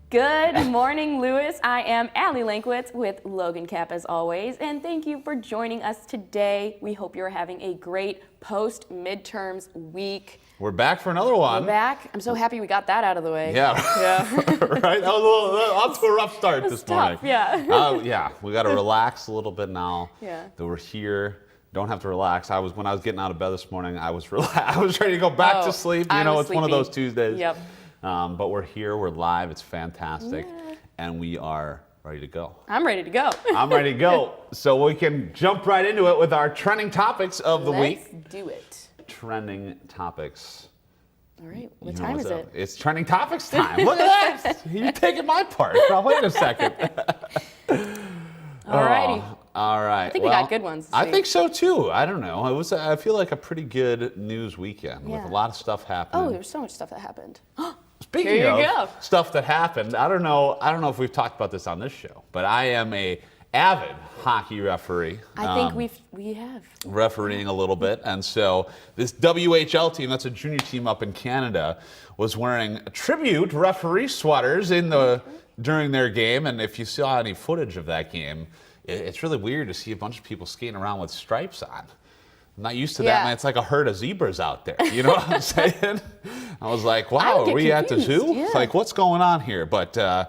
Good morning, Lewis. I am Allie Lankwitz with Logan Cap as always, and thank you for joining us today. We hope you're having a great post-midterms week. We're back for another one. We're back. I'm so happy we got that out of the way. Yeah. Right? That was off to a rough start That's this tough, morning. yeah. We got to relax a little bit now. Yeah. That we're here. Don't have to relax. When I was getting out of bed this morning, I was I was ready to go back to sleep. I was It's one of sleepy. those Tuesdays. Yep. But we're here. We're live. It's fantastic. Yeah. And we are ready to go. I'm ready to go. I'm ready to go. So we can jump right into it with our trending topics of the week. Let's do it. Trending topips. All right. What You know time what's is up. it? It's trending topics time. Look at that. You're taking my part. Now, wait a second. Alrighty. Oh, all right. I think we got good ones this I week. think so too. I don't know. I feel like a pretty good news weekend with Yeah. a lot of stuff happening. Oh, there was so much stuff that happened. Speaking here you of go. stuff that happened, I don't know if we've talked about this on this show, but I am a avid hockey referee. I think we have. Refereeing a little bit, and so this WHL team, that's a junior team up in Canada, was wearing tribute referee sweaters during their game. And if you saw any footage of that game, it's really weird to see a bunch of people skating around with stripes on. I'm not used to that, Yeah. man. It's like a herd of zebras out there. You know what I'm saying? I was like, I wow, would are get we at the confused, zoo? yeah. Like, what's going on here? But I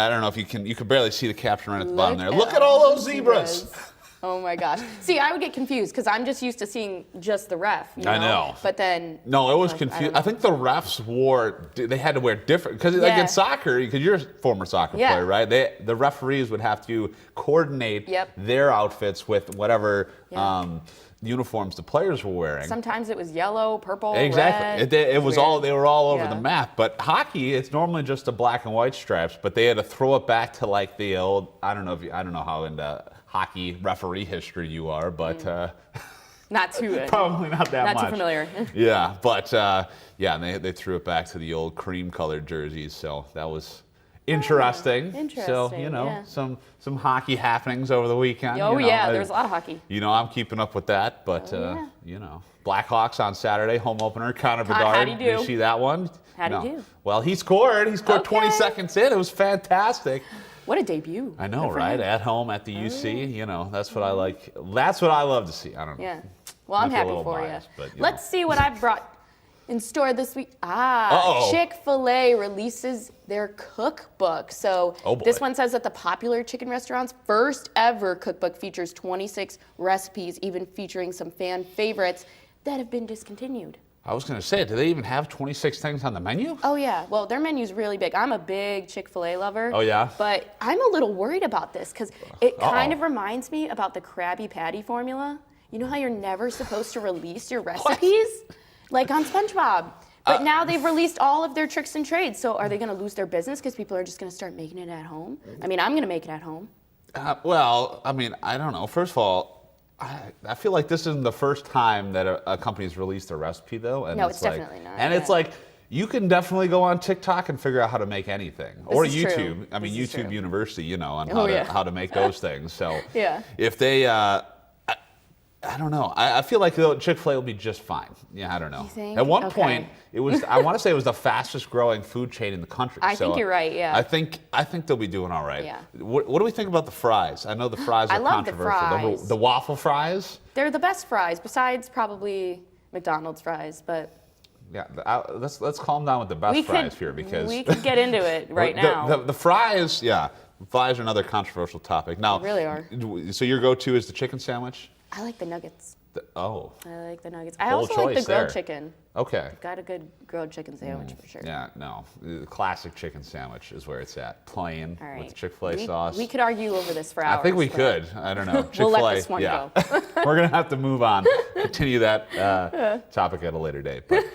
don't know if you could barely see the caption right at the bottom there. Look Look at all those zebras. Oh my gosh. See, I would get confused because I'm just used to seeing just the ref. You know? I know. But then. No, it was like, confusing. don't I think the refs they had to wear different, because like Yeah. in soccer, because you're a former soccer Yeah. player, right? The referees would have to coordinate Yep. their outfits with whatever Yeah. uniforms the players were wearing. Sometimes it was yellow, purple, Exactly. red. It was weird. they were all over Yeah. the map. But hockey, it's normally just the black and white stripes, but they had to throw it back to like the old. I don't know how into hockey referee history you are, but Not too good. probably not that Not much. too familiar. Yeah, but and they threw it back to the old cream-colored jerseys, so that was interesting. So interesting, yeah. some hockey happenings over the weekend. Oh, you know. yeah, there was a lot of hockey. You know, I'm keeping up with that, but Oh, Blackhawks on Saturday, home opener. Connor Bedard. how'd he do? Did you see that one? How'd he No. do? Well, he scored. He scored 20 Okay. seconds in. It was fantastic. What a debut. I know, Good for right? him. At home at the UC, that's what I like. That's what I love to see. I don't know. Yeah. Well, I'm Might be a happy little for biased, you. but, Let's see what I've brought in store this week. Uh-oh. Chick-fil-A releases their cookbook. So Oh, boy. this one says that the popular chicken restaurant's first ever cookbook features 26 recipes, even featuring some fan favorites that have been discontinued. I was going to say, do they even have 26 things on the menu? Oh yeah, well their menu's really big. I'm a big Chick-fil-A lover. Oh, yeah? But I'm a little worried about this because it kind Uh-oh. of reminds me about the Krabby Patty formula. You know how you're never supposed to release your recipes? Like on SpongeBob. But now they've released all of their tricks and trades. So are they going to lose their business because people are just going to start making it at home? I mean, I'm going to make it at home. Well, I mean, I don't know. First of all, I feel like this isn't the first time that a company's released a recipe, though. And No, it's like, definitely not, And it's yeah. like, you can definitely go on TikTok and figure out how to make anything. Or is true. YouTube. I mean, This is YouTube true. University, on Oh, yeah. how to make those things. So Yeah. if they, I don't know. I feel like Chick-fil-A will be just fine. Yeah, I don't know. You think? At one Okay. point, it was. I want to say it was the fastest growing food chain in the country. I think you're right, yeah. I think they'll be doing all right. Yeah. What do we think about the fries? I know the fries are I love the controversial. fries. The waffle fries. They're the best fries, besides probably McDonald's fries. But Yeah. Let's calm down with the best fries here, because we could get into it right now. The fries. Yeah. Fries are another controversial topic. Now, They really are. So your go-to is the chicken sandwich? I like the nuggets. Oh. I like the nuggets. I Bold also like the choice grilled there. chicken. Okay. Got a good grilled chicken sandwich for sure. Yeah, no. The classic chicken sandwich is where it's at. Plain All right. with Chick-fil-A we, sauce. We could argue over this for hours. I think we but could. I don't know. We'll Chick-fil-A. let this one yeah. go. We're gonna have to move on. Continue that topic at a later date. But,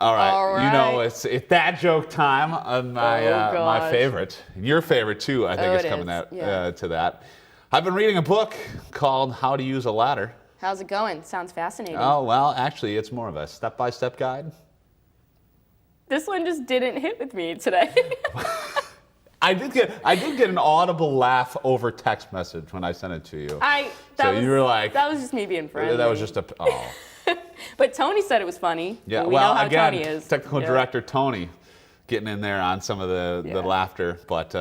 all right. It's that joke time on my my gosh. favorite. Your favorite too. I think Oh, is it coming is. Yeah. to that. I've been reading a book called How to Use a Ladder. How's it going? Sounds fascinating. Oh well, actually, it's more of a step-by-step guide. This one just didn't hit with me today. I did get an audible laugh over text message when I sent it to you. You were like, that was just me being friendly. that was just But Tony said it was funny. Yeah, We well, know how again, Tony is. technical Yeah. director Tony. getting in there on some of the Yeah. laughter. But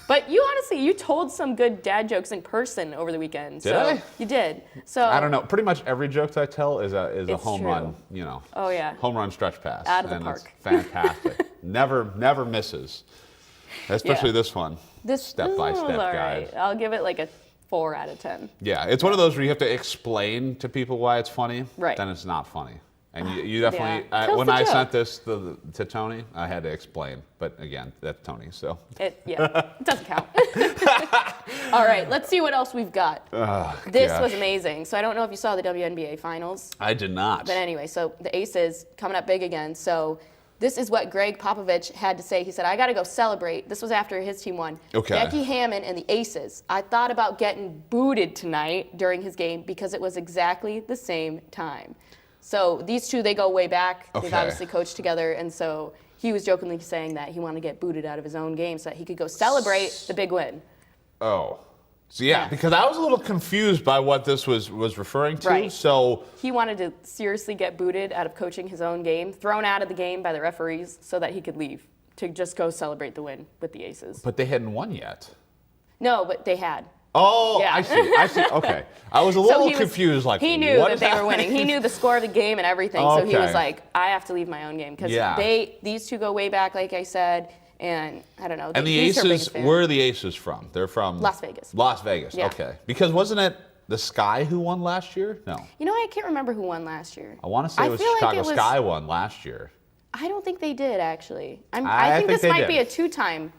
But you honestly, you told some good dad jokes in person over the weekend. Did so I? You did. So I don't know. Pretty much every joke that I tell is a It's home true. run. You know. Oh, yeah. Home run stretch pass. Out of the and park. It's fantastic. never misses. Especially Yeah. this one. This Step by step, all guys. right. I'll give it like a 4 out of 10. Yeah, it's one of those where you have to explain to people why it's funny. Right. Then it's not funny. And you definitely, Yeah. Kills when the I joke. sent this to Tony, I had to explain. But again, that's Tony, so. It doesn't count. All right, let's see what else we've got. This was gosh. amazing. So I don't know if you saw the WNBA finals. I did not. But anyway, so the Aces coming up big again. So this is what Greg Popovich had to say. He said, I got to go celebrate. This was after his team won. Okay. Becky Hammon and the Aces. I thought about getting booted tonight during his game because it was exactly the same time. So these two, they go way back. They've Okay. obviously coached together. And so he was jokingly saying that he wanted to get booted out of his own game so that he could go celebrate the big win. Oh. So yeah, Yeah. because I was a little confused by what this was referring to. Right. So, He wanted to seriously get booted out of coaching his own game, thrown out of the game by the referees so that he could leave to just go celebrate the win with the Aces. but they hadn't won yet. No, but they had. Oh, Yeah. I see. Okay. I was a little confused. Like, he knew what that is they were happening? winning. He knew the score of the game and everything. So he was Okay. like, I have to leave my own game because Yeah. these two go way back, like I said. And I don't know. And the he's her Aces, biggest fan. where are the Aces from? They're from Las Vegas. Las Vegas. Yeah. Okay. Because wasn't it the Sky who won last year? No. You know, I can't remember who won last year. I want to say I it was feel like Chicago it was- Sky won last year. I don't think they did actually. I I think think this they might did. be a 2-time.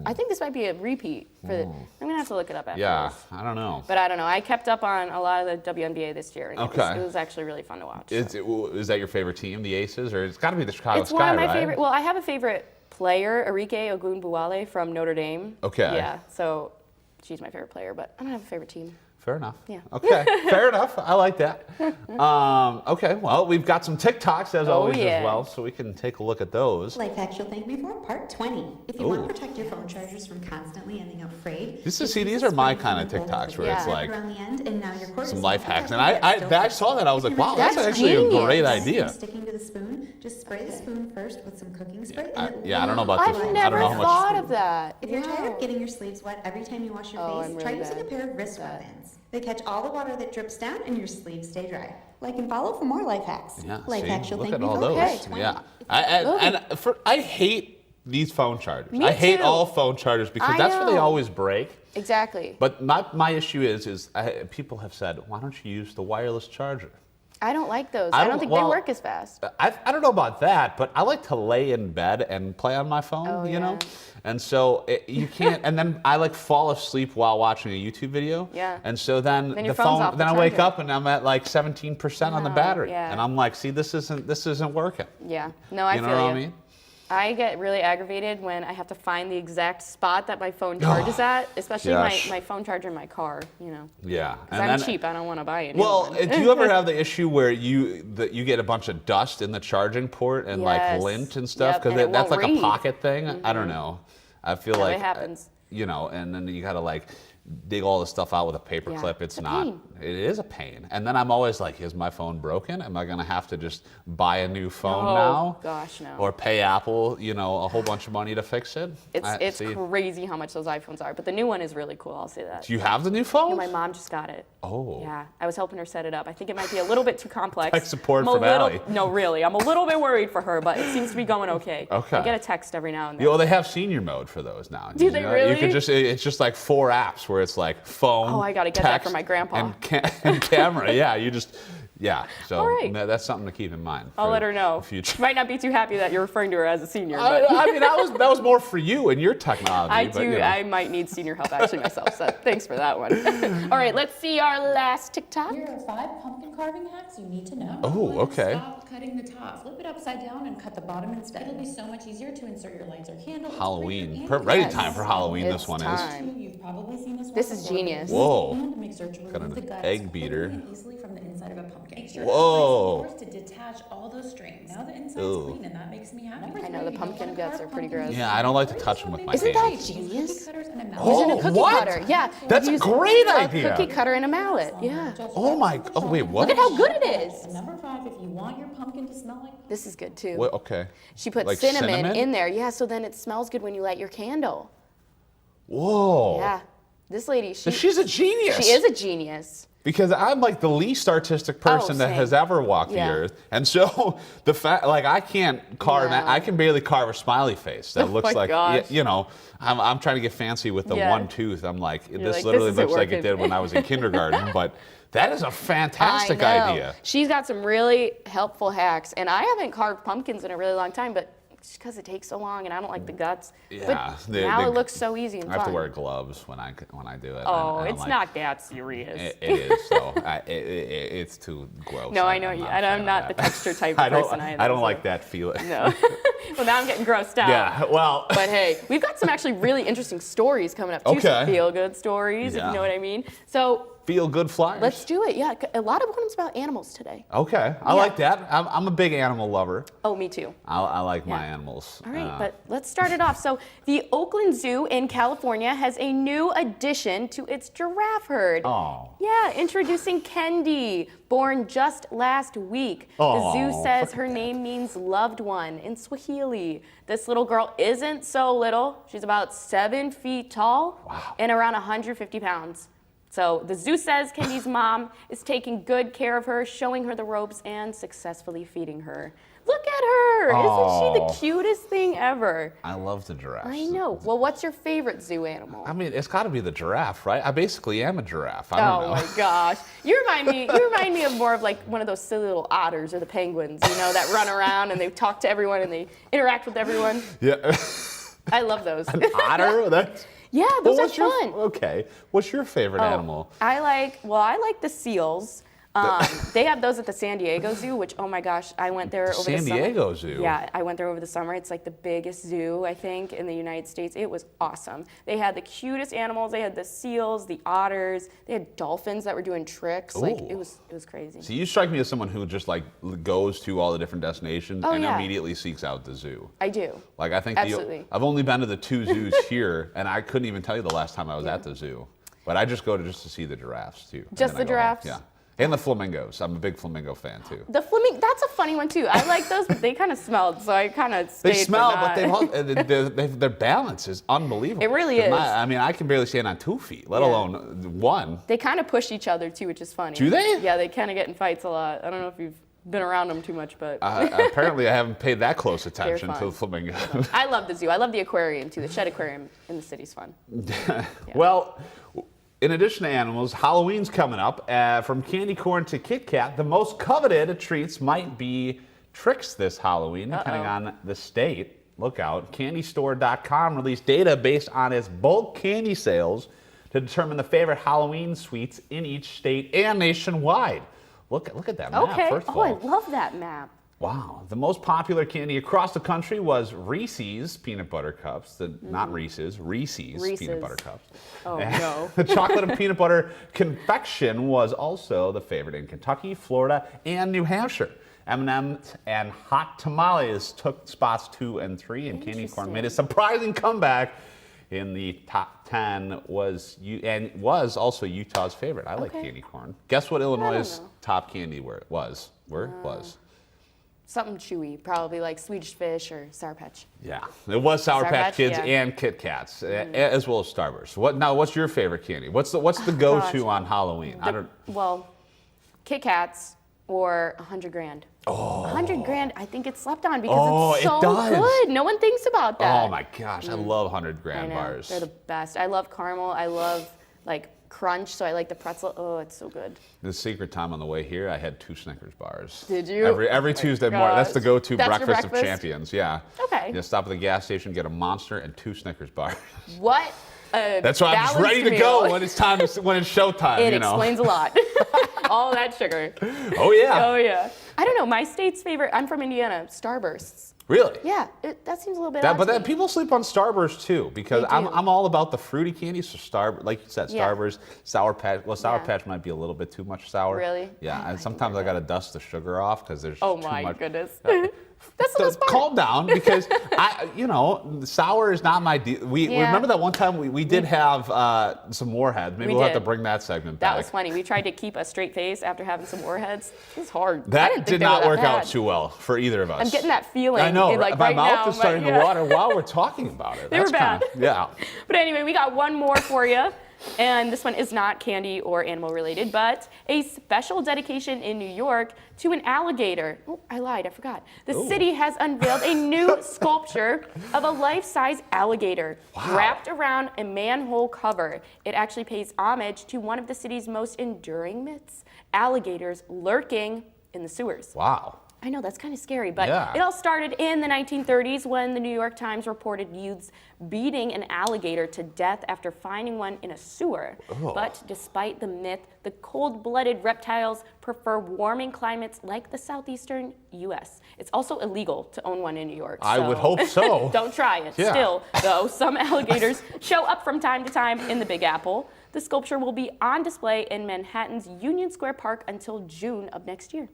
I think this might be a repeat. I'm gonna have to look it up after Yeah, this. I don't know. But I don't know. I kept up on a lot of the WNBA this year. And Okay. it was actually really fun to watch. Is that your favorite team, the Aces, or it's got to be the Chicago It's Sky, one of my right? favorite. Well, I have a favorite player, Arike Ogunbowale from Notre Dame. Okay. Yeah, so she's my favorite player, but I don't have a favorite team. Fair enough. Yeah. Okay. Fair enough. I like that. Okay. Well, we've got some TikToks as always yeah. as well, so we can take a look at those. Life hacks you'll thank me for, part 20. If you want to protect your phone chargers from constantly ending up frayed, These are my kind of TikToks where it's Yeah. like around the end, and now your cord some is life not hacks, and protected, I yet saw that I was like, wow, That's that's actually a genius. great Instead idea. of sticking to the spoon, just spray the spoon first with some cooking spray. I- and it yeah, I don't know about will this I've one. I never don't know how much- thought of that. If you're tired Wow. of getting your sleeves wet every time you wash your Oh, face, I'm try really using a bad pair of wrist at that. sweatbands. They catch all the water that drips down and your sleeves stay dry. Like and follow for more life hacks. Yeah, Life see? hacks you'll Look thank at me all for, those. part 20. Yeah, Look. I hate these phone chargers. Me I hate too. all phone chargers because I that's where they know. always break. Exactly. But my issue is people have said, why don't you use the wireless charger? I don't like those. I I don't- don't think well, they work as fast. I don't know about that, but I like to lay in bed and play on my phone, Oh, you know? yeah. And so you can't, and then I like fall asleep while watching a YouTube video. Yeah. And so then Then the your phone's phone, off the then I wake charger. up and I'm at like 17% on the No, battery. yeah. And I'm like, see, this isn't working. Yeah. No, I You know feel what you. I mean? I get really aggravated when I have to find the exact spot that my phone charges at, especially Gosh. my phone charger in my car, you know. Yeah. Because I'm cheap. I don't want to buy it. Well, do you ever have the issue where you get a bunch of dust in the charging port and like Yes. lint and stuff? Yep, Because and it that's won't like a read. pocket thing. I don't know. I feel Yeah, like it happens. You know, and then you gotta like dig all the stuff out with a paper Yeah, clip. it's It's a not. pain. It is a pain. And then I'm always like, is my phone broken? Am I gonna have to just buy a new phone Oh, now? gosh, no. Or pay Apple, you know, a whole bunch of money to fix it? It's See. crazy how much those iPhones are, but the new one is really cool. I'll say that. Do you have the new phone? My mom just got it. Oh. Yeah, I was helping her set it up. I think it might be a little bit too complex. Tech support I'm a from little, Allie. No, really, I'm a little bit worried for her, but it seems to be going okay. Okay. I get a text every now and then. Yeah, well, they have senior mode for those now. Do Did they you know? really? You could it's just like 4 apps where it's like phone. Oh, I gotta get that for text, my grandpa. And camera. Yeah, so All right. that's something to keep in mind. I'll for let her know. the future. She might not be too happy that you're referring to her as a senior, but I mean, that was more for you and your technology. I but, do. you know. I might need senior help actually myself. So thanks for that one. All right, let's see our last TikTok. Here are 5 pumpkin carving hacks you need to know. Oh, One, okay. Stop cutting the top. Flip it upside down and cut the bottom instead. It'll be so much easier to insert your lights or candle. It's Halloween. quicker and Right in Yes. time for Halloween. It's This one is. time. You've probably seen this one This is before. genius. Whoa. Hand mixer to Got remove an the guts egg beater. quickly and easily from the inside of a pumpkin. pumpkin. Make sure Whoa. it's nice and forced to detach all those strings. Now the inside's Ew. clean, and that makes me happy. I know, the pumpkin guts are pretty gross. Yeah, I don't like to touch them with my Isn't that hands. genius? Oh, Using a cookie what? cutter. Yeah. That's a Use great idea. A cookie cutter and a mallet. Yeah. Oh my, oh wait, what? Look at how good it is. And number 5, if you want your pumpkin to smell like This is good too. What, okay. She put Like cinnamon in there. Yeah, so then it smells good when you light your candle. Whoa. Yeah. This lady, She's a genius. she is a genius. Because I'm like the least artistic person that same. has ever walked the Yeah. earth, and so the fact, like, I can't carve, No. I can barely carve a smiley face that looks my like, gosh. you know, I'm trying to get fancy with the Yeah. one tooth. I'm like, like, this this literally isn't looks like it working. did when I was in kindergarten, but that is a fantastic I know. idea. She's got some really helpful hacks, and I haven't carved pumpkins in a really long time, but it's because it takes so long, and I don't like the guts. Yeah, but they- now they- it looks so easy and I have fun. to wear gloves when I do it. Oh, I don't it's like- not that serious. It is though. It's too gross. No, I know you. And I'm a fan not of the that. texture type of person either. I don't so- like that feeling. No. Well, now I'm getting grossed out. Yeah. Well. But hey, we've got some actually really interesting stories coming up too. Okay. Some feel-good stories, if Yeah. you know what I mean. So Feel good flyers. let's do it. Yeah, a lot of ones about animals today. Okay, I like that. I'm a big animal lover. Oh, me too. I like my Yeah. animals. All right, but let's start it off. So the Oakland Zoo in California has a new addition to its giraffe herd. Oh. Yeah, introducing Kendi, born just last week. The Oh, zoo says her name means loved one in Swahili. This little girl isn't so little. She's about 7 feet tall and around 150 pounds. So the zoo says Kendi's mom is taking good care of her, showing her the ropes and successfully feeding her. Look at her! Isn't she Oh. the cutest thing ever? I love the giraffes. I know. Well, what's your favorite zoo animal? I mean, it's got to be the giraffe, right? I basically am a giraffe. I Oh don't know. my gosh. You remind me of more of like one of those silly little otters or the penguins, you know, that run around and they talk to everyone and they interact with everyone. Yeah. I love those. Otter? That's. Yeah, those What's are your, fun. okay. What's your favorite animal? I like the seals. They have those at the San Diego Zoo, which, oh my gosh, I went there over the San summer. Diego Zoo? Yeah, I went there over the summer. It's like the biggest zoo, I think, in the United States. It was awesome. They had the cutest animals. They had the seals, the otters. They had dolphins that were doing tricks. Like, Ooh. it was crazy. So you strike me as someone who just like goes to all the different destinations Oh, and yeah. immediately seeks out the zoo. I do. Like I think Absolutely. I've only been to the 2 zoos here, and I couldn't even tell you the last time I was at the zoo. But I just go to see the giraffes too. and Just then I the go home. giraffes? Yeah, and the flamingos. I'm a big flamingo fan too. The flamingo, that's a funny one too. I like those, but they kind of smelled, so I kind of stayed They smell, for but that. their balance is unbelievable. It really is. I mean, I can barely stand on 2 feet, let Yeah. alone one. They kind of push each other too, which is funny. Do they? Yeah, they kind of get in fights a lot. I don't know if you've been around them too much, but Apparently, I haven't paid that close attention to fun. the flamingos. I love the zoo. I love the aquarium too. The Shed Aquarium in the city's fun. Well, in addition to animals, Halloween's coming up. From candy corn to Kit Kat, the most coveted treats might be tricks this Halloween, depending on the state. Look out. CandyStore.com released data based on its bulk candy sales to determine the favorite Halloween sweets in each state and nationwide. Look at that map, Okay. first of Oh, I all. love that map. Wow. The most popular candy across the country was Reese's Peanut Butter Cups. Not Reese's Reese's Peanut Reese's. Butter Cups. Oh, And no. The chocolate and peanut butter confection was also the favorite in Kentucky, Florida, and New Hampshire. M&M's and Hot Tamales took spots 2 and 3, and candy corn made a surprising comeback in the top 10 was also Utah's favorite. I like Okay. candy corn. Guess what Illinois' know. top candy was? Something chewy, probably like Swedish Fish or Sour Patch. Yeah, it was Sour Sour Patch Patch, Kids yeah. and Kit Kats, as well as Starburst. What's your favorite candy? What's the go-to gosh. on Halloween? Well, Kit Kats or 100 Grand. Oh. 100 Grand, I think it's slept on because it's it so does. good. No one thinks about that. Oh my gosh, I love 100 I grand know. bars. They're the best. I love caramel. I love like crunch, so I like the pretzel. Oh, it's so good. The secret time on the way here, I had 2 Snickers bars. Did you? Every Tuesday morning. That's the gosh. go-to That's your breakfast of breakfast? champions. Yeah. Okay. You stop at the gas station, get a Monster and 2 Snickers bars. What? A That's why I'm just balanced ready to go meal. when it's showtime. It you know. explains a lot. All that sugar. Oh yeah. Oh yeah. I don't know. My state's favorite. I'm from Indiana. Starbursts. Really? Yeah, that seems a little bit That, odd but to then me. people sleep on Starburst too, because They I'm do. all about the fruity candies. So like you said, Yeah. Starburst, Sour Patch. Well, Sour Yeah. Patch might be a little bit too much sour. Really? Yeah, I and think sometimes they're I gotta dust the sugar off because there's Oh too my much. goodness. Uh, That's the best part. Calm down, because sour is not my deal. We Yeah. remember that one time we did have some Warheads. Maybe We we'll have to did. bring that segment back. That was funny. We tried to keep a straight face after having some warheads. It was hard. I That didn't think did they were not that work out bad. too well for either of us. I'm getting that feeling. I know. like my right mouth now, is starting but to yeah. water while we're talking about it. They were That's bad. Yeah. But anyway, we got one more for you. And this one is not candy or animal related, but a special dedication in New York to an alligator. Oh, I lied, I forgot. The city has unveiled a new sculpture of a life-size alligator wrapped around a manhole cover. It actually pays homage to one of the city's most enduring myths, alligators lurking in the sewers. Wow. I know, that's kind of scary, but Yeah. it all started in the 1930s when the New York Times reported youths beating an alligator to death after finding one in a sewer. Oh. But despite the myth, the cold-blooded reptiles prefer warming climates like the southeastern U.S. It's also illegal to own one in New York. I would hope so. Don't try it. Yeah. Still, though, some alligators show up from time to time in the Big Apple. The sculpture will be on display in Manhattan's Union Square Park until June of next year.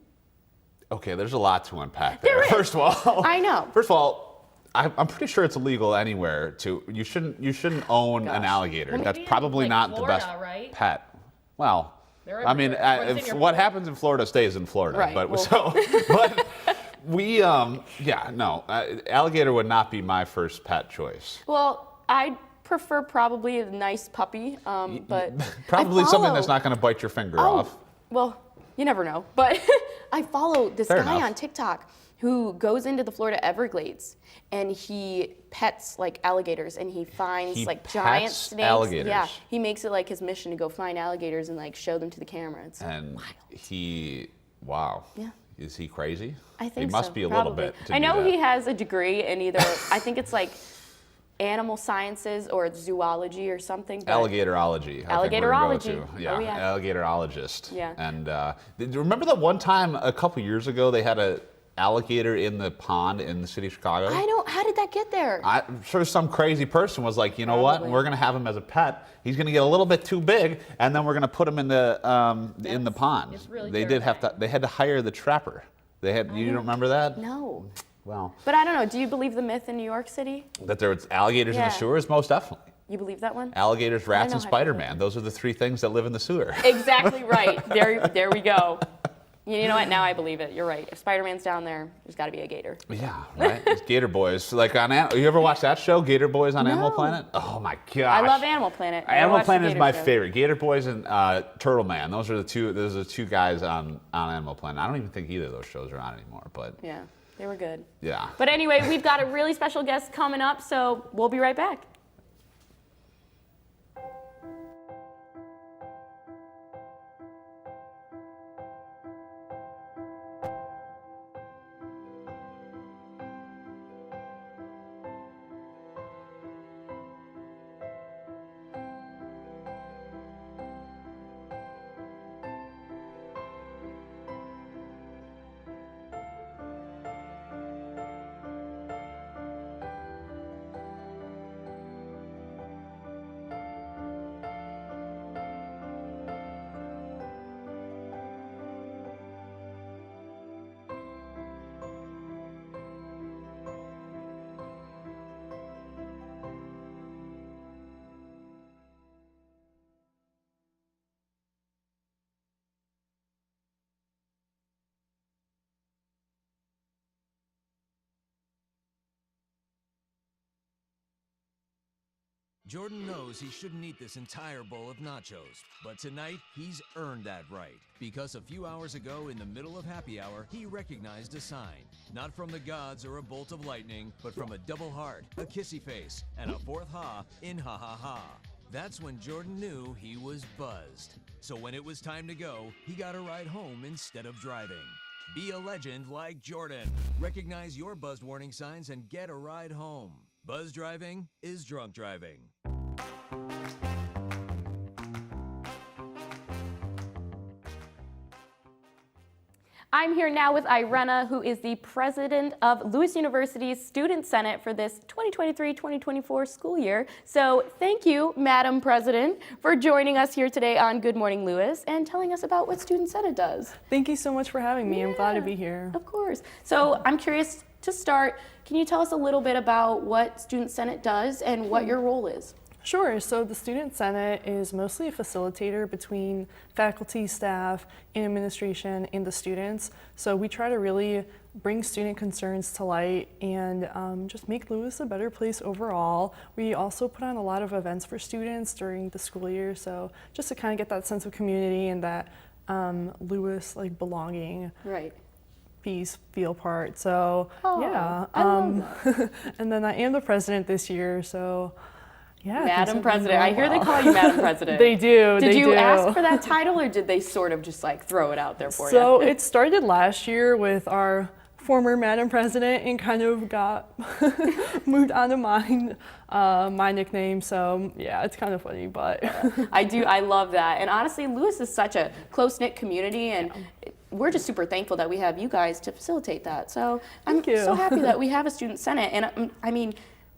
Okay, there's a lot to unpack there. There is. First of all, I know. First of all, I'm pretty sure it's illegal anywhere to. You shouldn't own an Gosh. alligator. Well, That's maybe in, probably like, not the Florida, best right? pet. Well, They're I mean, everywhere. What's in if your what pool? happens in Florida stays in Florida. Right, But well- but we alligator would not be my first pet choice. Well, I'd prefer probably a nice puppy, but Probably I something follow- that's not going to bite your finger Oh, off. well, you never know. But I follow this Fair guy enough. on TikTok who goes into the Florida Everglades and he pets like alligators and he finds He like giant pets snakes. alligators. Yeah, he makes it like his mission to go find alligators and like show them to the camera. It's And wild. wow. Yeah. Is he crazy? I think he must so, be a probably. little bit. To I do know that. he has a degree in either, I think it's like animal sciences or zoology or something. but- Alligatorology. I think we're gonna go Alligatorology. to. Yeah, Oh, yeah. alligatorologist. Yeah. And remember that one time a couple years ago they had a alligator in the pond in the city of Chicago? I don't, how did that get there? I'm sure some crazy person was like, you know what? Probably. We're going to have him as a pet. He's going to get a little bit too big, and then we're going to put him in the pond. it's really they did have to. terrifying. They had to hire the trapper. They had. You don't remember that? No. Well, But I don't know, do you believe the myth in New York City? that there was alligators in the Yeah. sewers, most definitely. You believe that one? Alligators, rats, know and how to Spider-Man. Those are the three things that live in the sewer. Exactly right. There we go. You know what? Now I believe it. You're right. If Spider-Man's down there, there's got to be a gator. Yeah, right. It's Gator Boys. Like on, you ever watch that show, Gator Boys on Animal No. Planet? Oh my gosh. I love Animal Planet. I Animal watch the Planet is Gator my show. favorite. Gator Boys and Turtle Man. Those are the two. Those are the two guys on Animal Planet. I don't even think either of those shows are on anymore. But Yeah, they were good. yeah. But anyway, we've got a really special guest coming up, so we'll be right back. Jordan knows he shouldn't eat this entire bowl of nachos, but tonight he's earned that right. Because a few hours ago, in the middle of happy hour, he recognized a sign. Not from the gods or a bolt of lightning, but from a double heart, a kissy face, and a fourth ha in ha ha ha. That's when Jordan knew he was buzzed. So when it was time to go, he got a ride home instead of driving. Be a legend like Jordan. Recognize your buzzed warning signs and get a ride home. Buzz driving is drunk driving. I'm here now with Irena, who is the president of Lewis University's Student Senate for this 2023-2024 school year. So thank you, Madam President, for joining us here today on Good Morning Lewis and telling us about what Student Senate does. Thank you so much for having me. I'm glad to be here. Of course. So I'm curious to start, can you tell us a little bit about what Student Senate does and what your role is? Sure. So the Student Senate is mostly a facilitator between faculty, staff, and administration and the students. So we try to really bring student concerns to light and just make Lewis a better place overall. We also put on a lot of events for students during the school year. So just to kind of get that sense of community and that Lewis like belonging. Right. Piece, feel part. So yeah. I love that. And then I am the president this year. So yeah, Madam President. I hear they call you Madam President. They do. Did you do. ask for that title, or did they sort of just like throw it out there for you? So it started last year with our former Madam President and kind of got moved onto my nickname. So yeah, it's kind of funny, but I love that. And honestly, Lewis is such a close-knit community, and we're just super thankful that we have you guys to facilitate that. So I'm so happy that we have a Student Senate. And I mean,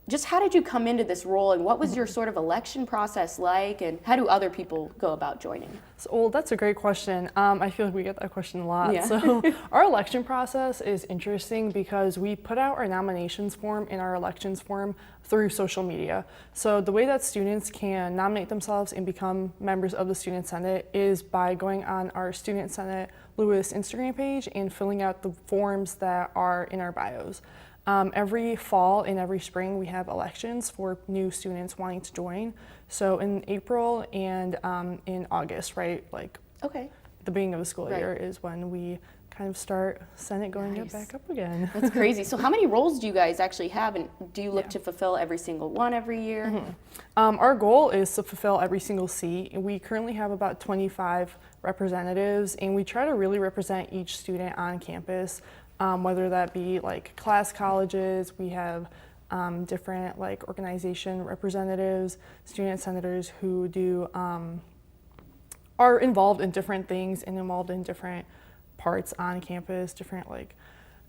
just how did you come into this role, and what was your sort of election process like, and how do other people go about joining? So, well, that's a great question. I feel like we get that question a lot. Yeah. So our election process is interesting because we put out our nominations form and our elections form through social media. So the way that students can nominate themselves and become members of the Student Senate is by going on our Student Senate Lewis Instagram page and filling out the forms that are in our bios. Every fall and every spring we have elections for new students wanting to join. So in April and in August, right, like the beginning of the school year is when we kind of start Senate going back up again. That's crazy. So how many roles do you guys actually have, and do you look to fulfill every single one every year? Our goal is to fulfill every single seat. We currently have about 25 representatives, and we try to really represent each student on campus. Whether that be like class colleges, we have different like organization representatives, student senators who do are involved in different things and involved in different parts on campus, different like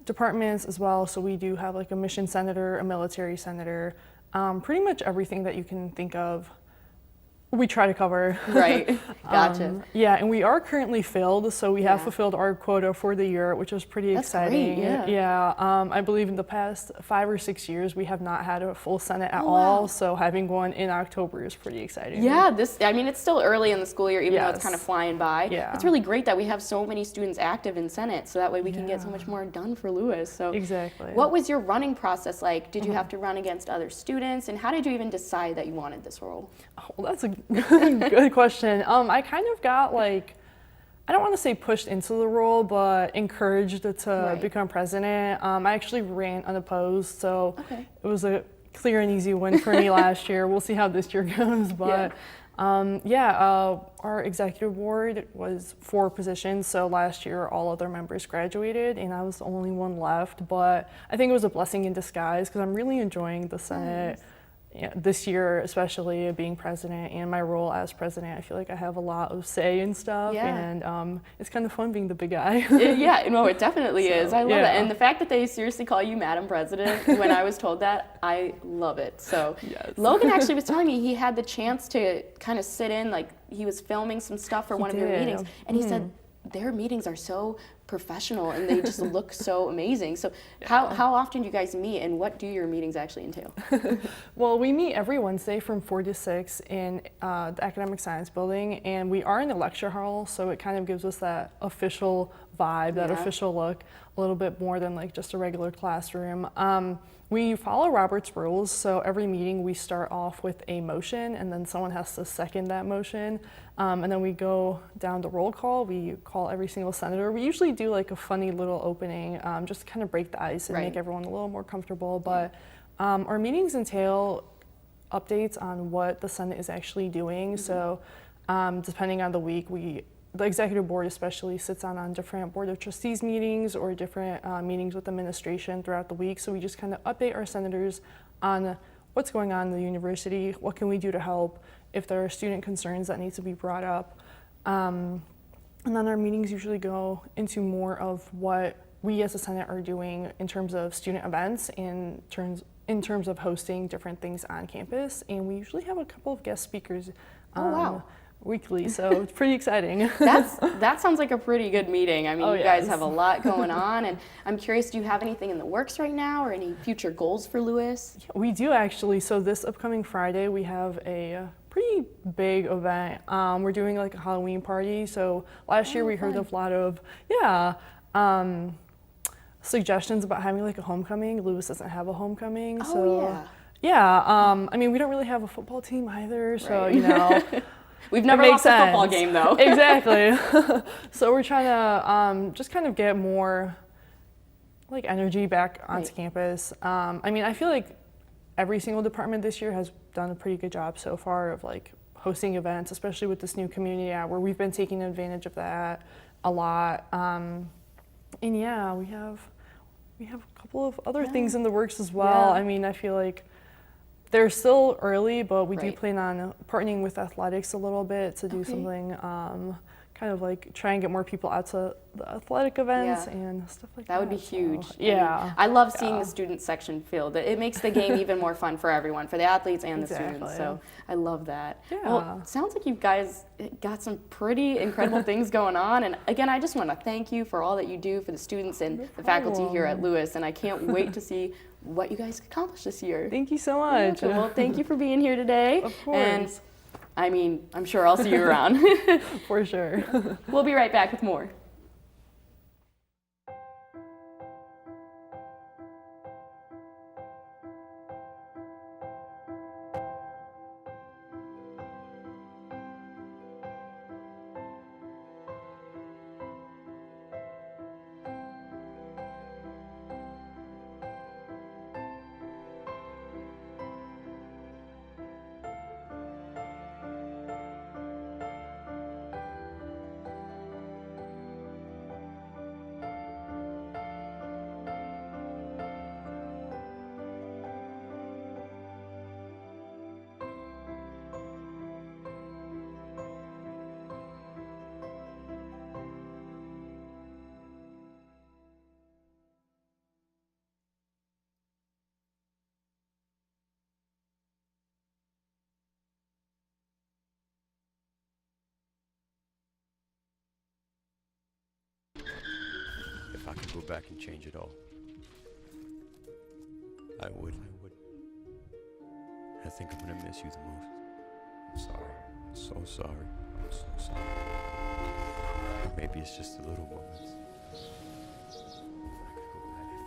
departments as well. So we do have like a mission senator, a military senator, pretty much everything that you can think of. We try to cover. Right, gotcha. Yeah, and we are currently filled, so we have fulfilled our quota for the year, which is pretty exciting. Great, yeah. I believe in the past 5 or 6 years we have not had a full Senate at all, so having one in October is pretty exciting. Yeah, I mean, it's still early in the school year, even though it's kind of flying by. Yeah. It's really great that we have so many students active in Senate, so that way we can get so much more done for Lewis. So exactly. What was your running process like? Did you have to run against other students, and how did you even decide that you wanted this role? Oh, well, that's a good question. I kind of got like, I don't want to say pushed into the role, but encouraged to become president. I actually ran unopposed, so it was a clear and easy win for me last year. We'll see how this year goes, but our executive board was 4 positions, so last year all other members graduated and I was the only one left, but I think it was a blessing in disguise because I'm really enjoying the Senate. This year, especially being president and my role as president, I feel like I have a lot of say and stuff, and it's kind of fun being the big guy. Yeah, no, it definitely is. I love it. And the fact that they seriously call you Madam President, when I was told that, I love it. So Logan actually was telling me he had the chance to kind of sit in, like he was filming some stuff for one of your meetings, and he said their meetings are so professional and they just look so amazing. So how often do you guys meet, and what do your meetings actually entail? Well, we meet every Wednesday from 4 to 6 in the Academic Science Building, and we are in the lecture hall, so it kind of gives us that official vibe, that official look, a little bit more than like just a regular classroom. We follow Robert's rules, so every meeting we start off with a motion and then someone has to second that motion. And then we go down the roll call. We call every single senator. We usually do like a funny little opening just to kind of break the ice and make everyone a little more comfortable. But our meetings entail updates on what the Senate is actually doing. So depending on the week, the executive board especially sits on different board of trustees meetings or different meetings with administration throughout the week. So we just kind of update our senators on what's going on in the university, what can we do to help, if there are student concerns that need to be brought up. And then our meetings usually go into more of what we as a Senate are doing in terms of student events and in terms of hosting different things on campus. And we usually have a couple of guest speakers wow. weekly, so it's pretty exciting. That sounds like a pretty good meeting. I mean, Oh, you guys yes. have a lot going on, and I'm curious, do you have anything in the works right now or any future goals for Lewis? We do actually. So this upcoming Friday, we have a pretty big event. We're doing like a Halloween party. So last year we heard of a lot of, suggestions about having like a homecoming. Lewis doesn't have a homecoming. I mean, we don't really have a football team either. So, Right. you know. We've never It lost makes a football sense. game, though. Exactly. So we're trying to just kind of get more like energy back onto Right. campus. I mean, I feel like every single department this year has done a pretty good job so far of like hosting events, especially with this new community hour. We've been taking advantage of that a lot. And yeah, we have a couple of other things in the works as well. Yeah. I mean, I feel like they're still early, but we do Right. plan on partnering with athletics a little bit to do Okay. something, kind of like try and get more people out to the athletic events Yeah. and stuff like that. That would be So, huge. yeah. I love seeing Yeah. the student section filled. It makes the game even more fun for everyone, for the athletes and the students. Exactly. So I love that. Yeah. Well, it sounds like you guys got some pretty incredible things going on. And again, I just want to thank you for all that you do for the students and the faculty here at Lewis. And I can't wait to see what you guys accomplish this year. Thank you so much. So, well, thank you for being here today. Of And course. I mean, I'm sure I'll see you around. For sure. We'll be right back with more. If I could go back and change it all, I would. I think I'm gonna miss you the most. I'm sorry. I'm so sorry. I'm so sorry. Maybe it's just the little moments.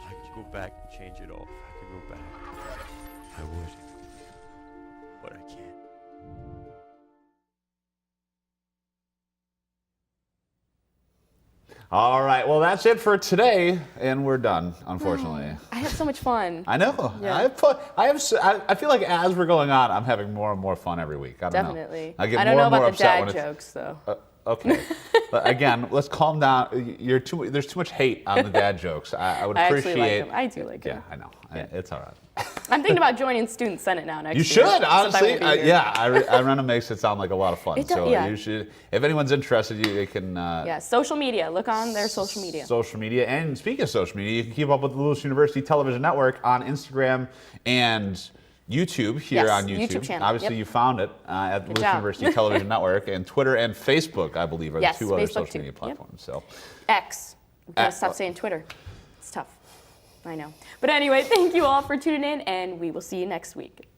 If I could go back and change it all, if I could go back, I would. But I can't. All right, well, that's it for today, and we're done, unfortunately. I had so much fun. I know. Yeah. I feel like as we're going on, I'm having more and more fun every week. I don't Definitely. know. I get I don't more know and more about the upset dad when it's jokes, though. okay. But again, let's calm down. There's too much hate on the dad jokes. I would I appreciate. actually like them. I do like Yeah, them. I know. It's all right. I'm thinking about joining Student Senate now next You year. should, since I honestly. won't be here. Yeah, Irena makes it sound like a lot of fun. It does, So yeah. you should, if anyone's interested, they can. Yeah, social media. Look on their social media. Social media. And speaking of social media, you can keep up with the Lewis University Television Network on Instagram and YouTube here Yes, on YouTube. YouTube channel, Obviously, yep. you found it at the Lewis job. University Television Network, and Twitter and Facebook, I believe, are Yes, the two other Facebook social too. media Yep. platforms. So. X. We gotta stop saying Twitter. It's tough. I know. But anyway, thank you all for tuning in, and we will see you next week.